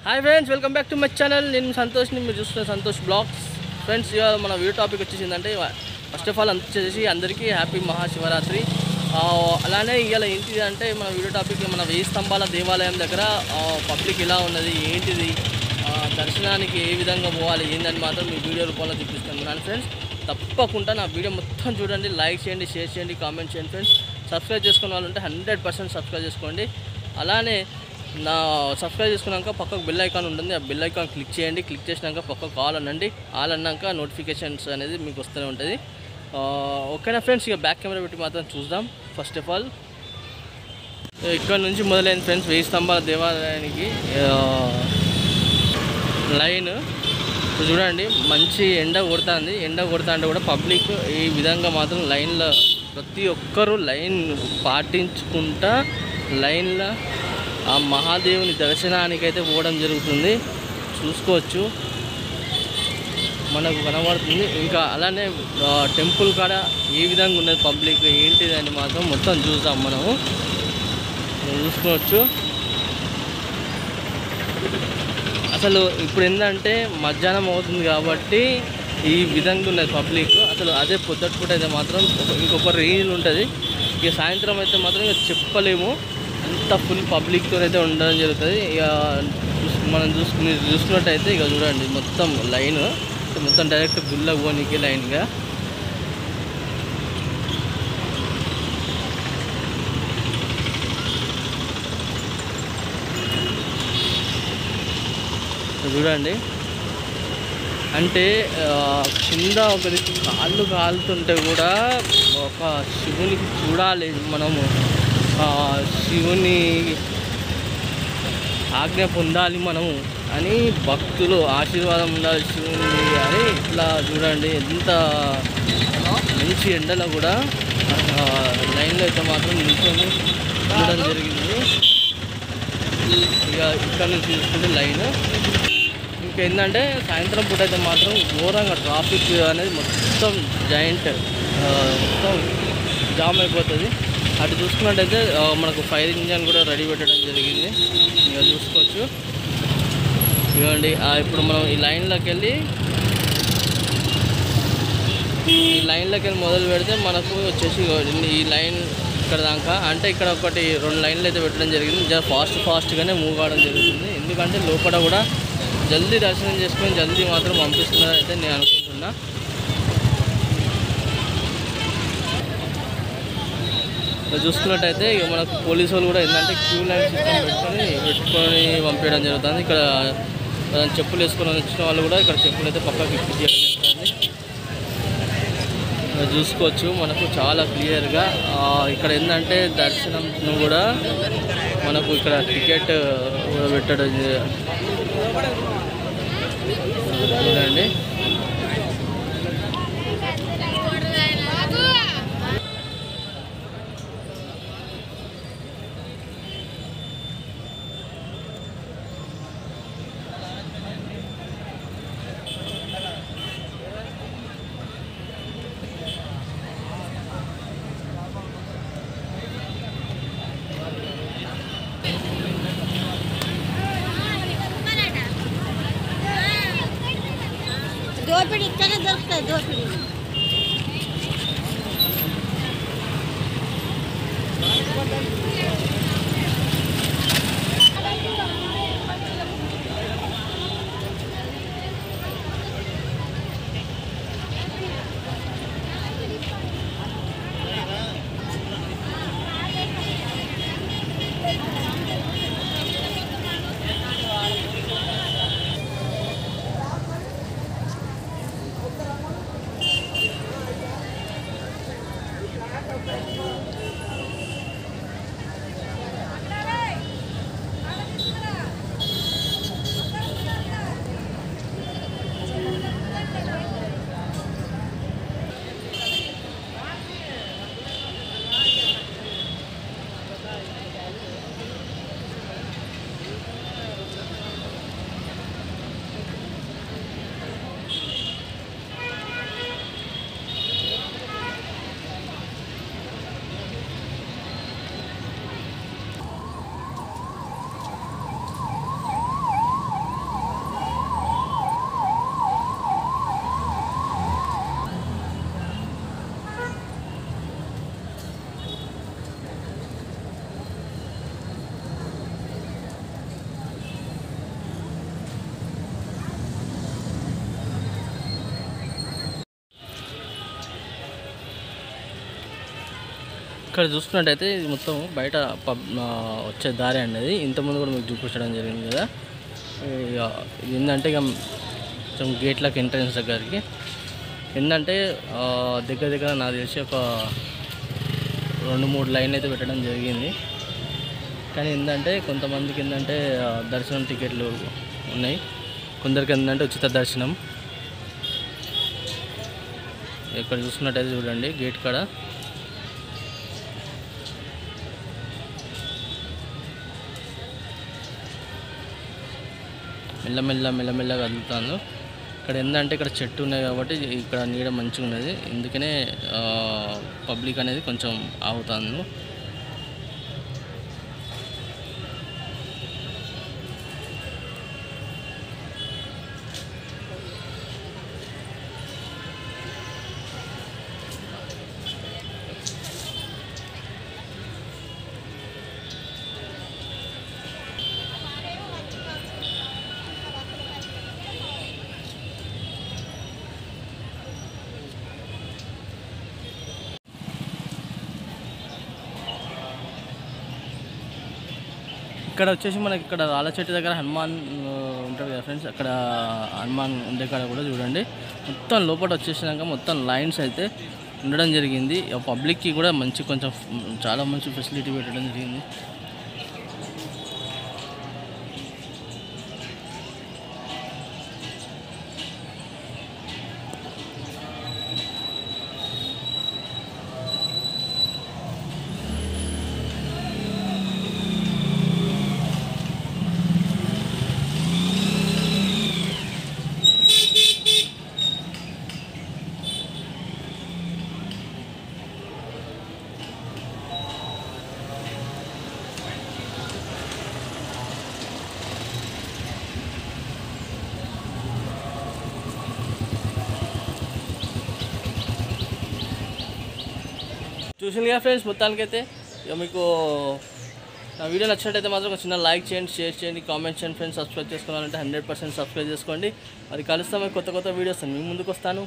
Hi friends, welcome back to my channel. నేను సంతోష్ని, మీరు చూస్తున్న సంతోష్ బ్లాగ్స్. ఫ్రెండ్స్, ఇవాళ మన వీడియో టాపిక్ వచ్చేసిందంటే, ఫస్ట్ ఆఫ్ ఆల్ వచ్చేసి అందరికీ హ్యాపీ మహాశివరాత్రి. అలానే ఇవాళ ఏంటిది అంటే మన వీడియో టాపిక్ మన 1000 స్తంభాల దేవాలయం దగ్గర పబ్లిక్ ఎలా ఉన్నది, ఏంటిది, దర్శనానికి ఏ విధంగా పోవాలి ఏందని మాత్రం మీ వీడియో రూపంలో చూపిస్తున్నాను. ఫ్రెండ్స్, తప్పకుండా నా వీడియో మొత్తం చూడండి, లైక్ చేయండి, షేర్ చేయండి, కామెంట్ చేయండి. ఫ్రెండ్స్, సబ్స్క్రైబ్ చేసుకున్న వాళ్ళు ఉంటే 100% సబ్స్క్రైబ్ చేసుకోండి. అలానే నా సబ్స్క్రైబ్ చేసుకున్నాక పక్కకు బెల్ ఐకాన్ ఉంటుంది, ఆ బెల్ ఐకాన్ క్లిక్ చేయండి. క్లిక్ చేసినాక పక్కకు ఆల్ అనండి. ఆల్ అన్నాక నోటిఫికేషన్స్ అనేది మీకు వస్తూనే ఉంటుంది. ఓకేనా ఫ్రెండ్స్, ఇక బ్యాక్ కెమెరా పెట్టి మాత్రం చూద్దాం. ఫస్ట్ ఆఫ్ ఆల్ ఇక్కడ నుంచి మొదలైంది ఫ్రెండ్స్ 1000 స్తంభాల దేవాలయానికి లైన్. చూడండి, మంచి ఎండ కొడుతుంది. ఎండ కొడుతుంటే కూడా పబ్లిక్ ఈ విధంగా మాత్రం లైన్లో ప్రతి ఒక్కరూ లైన్ పాటించుకుంటా లైన్లో ఆ మహాదేవుని దర్శనానికి అయితే పోవడం జరుగుతుంది. చూసుకోవచ్చు, మనకు కనబడుతుంది. ఇంకా అలానే టెంపుల్ కాడ ఏ విధంగా ఉన్నది పబ్లిక్ ఏంటిది అని మాత్రం మొత్తం చూద్దాం. మనము చూసుకోవచ్చు. అసలు ఇప్పుడు ఏంటంటే మధ్యాహ్నం అవుతుంది కాబట్టి ఈ విధంగా ఉన్నది పబ్లిక్. అసలు అదే పొద్దుటిపూట అయితే మాత్రం ఇంకొక రేంజ్ ఉంటుంది. ఇక సాయంత్రం అయితే మాత్రం ఇక చెప్పలేము, అంత ఫుల్ పబ్లిక్తో అయితే ఉండడం జరుగుతుంది. ఇక మనం చూసుకున్నట్టయితే ఇక చూడండి, మొత్తం లైన్ మొత్తం డైరెక్ట్ గుళ్ళకు పోనీకి లైన్గా. చూడండి, అంటే కింద ఒకరి కాళ్ళు కాలుతుంటే కూడా ఒక శివునికి చూడాలి మనము, శివుని ఆజ్ఞ పొందాలి మనము అని భక్తులు ఆశీర్వాదం ఉండాలి శివుని అని. ఇట్లా చూడండి, ఎంత మంచి ఎండలో కూడా లైన్లో అయితే మాత్రం నిల్చొని ఉండడం జరిగింది. ఇక ఇక్కడ నుంచి చూసుకుంటే లైన్ ఇంకేంటంటే సాయంత్రం పూట అయితే మాత్రం ఘోరంగా ట్రాఫిక్ అనేది మొత్తం మొత్తం జామ్ అయిపోతుంది. అటు చూసుకున్నట్టయితే మనకు ఫైర్ ఇంజన్ కూడా రెడీ పెట్టడం జరిగింది. ఇక చూసుకోవచ్చు. ఇవ్వండి, ఇప్పుడు మనం ఈ లైన్లోకి వెళ్ళి మొదలు పెడితే మనకు వచ్చేసి ఈ లైన్ ఇక్కడ దాకా, అంటే ఇక్కడ ఒకటి 2 లైన్లు అయితే పెట్టడం జరిగింది. ఫాస్ట్గానే మూవ్ కావడం జరుగుతుంది. ఎందుకంటే లోపల కూడా జల్దీ దర్శనం చేసుకొని జల్దీ మాత్రం పంపిస్తున్నారు అయితే నేను అనుకుంటున్నా. చూసుకున్నట్టయితే ఇక మనకు పోలీసు వాళ్ళు కూడా ఏంటంటే క్యూ లైన్ సిస్టమ్ పెట్టుకొని పంపించడం జరుగుతుంది. ఇక్కడ చెప్పులు వేసుకొని వచ్చిన వాళ్ళు కూడా ఇక్కడ చెప్పులు అయితే పక్కకి ఫిట్ చేయడం జరుగుతుంది. చూసుకోవచ్చు, మనకు చాలా క్లియర్గా ఇక్కడ ఏంటంటే దర్శనం కూడా మనకు ఇక్కడ టికెట్ పెట్టడం చూడండి. దోపిడి ఇక్కడే దొరుకుతుంది. దోపిడి ఇక్కడ చూసుకున్నట్టయితే ఇది మొత్తం బయట వచ్చే దారి అనేది ఇంతకుముందు కూడా మీకు చూపించడం జరిగింది కదా. ఇది ఏంటంటే ఇక కొంచెం గేట్లకు ఎంట్రన్స్ దగ్గరికి ఏంటంటే దగ్గర దగ్గర నాకు తెలిసి ఒక 2-3 లైన్లు అయితే పెట్టడం జరిగింది. కానీ ఏంటంటే కొంతమందికి ఏంటంటే దర్శనం టికెట్లు ఉన్నాయి, కొందరికి ఏంటంటే ఉచిత దర్శనం. ఇక్కడ చూసుకున్నట్టయితే చూడండి గేట్ కాడ మెల్లమెల్లగా కదులుతాను. ఇక్కడ ఏంటంటే ఇక్కడ చెట్టు ఉన్నాయి కాబట్టి ఇక్కడ నీడ మంచిగా ఉన్నది, అందుకనే పబ్లిక్ అనేది కొంచెం ఆగుతాను. ఇక్కడ వచ్చేసి మనకి ఇక్కడ రాళ్ళ చెట్టు దగ్గర హనుమాన్ ఉంటారు కదా ఫ్రెండ్స్, అక్కడ హనుమాన్ ఉండే కాడ కూడా చూడండి మొత్తం లోపల వచ్చేసినాక మొత్తం లైన్స్ అయితే ఉండడం జరిగింది. పబ్లిక్కి కూడా మంచి కొంచెం చాలా మంచి ఫెసిలిటీ పెట్టడం జరిగింది. చూసిందిగా ఫ్రెండ్స్, మొత్తానికైతే ఇక మీకు నా వీడియో నచ్చినట్టయితే మాత్రం ఒక చిన్న లైక్ చేయండి, షేర్ చేయండి, కామెంట్ చేయండి ఫ్రెండ్స్. సబ్స్క్రైబ్ చేసుకోవాలంటే 100% సబ్స్క్రైబ్ చేసుకోండి. మరి కలుస్తాం కొత్త వీడియోస్ మీ ముందుకు వస్తాను.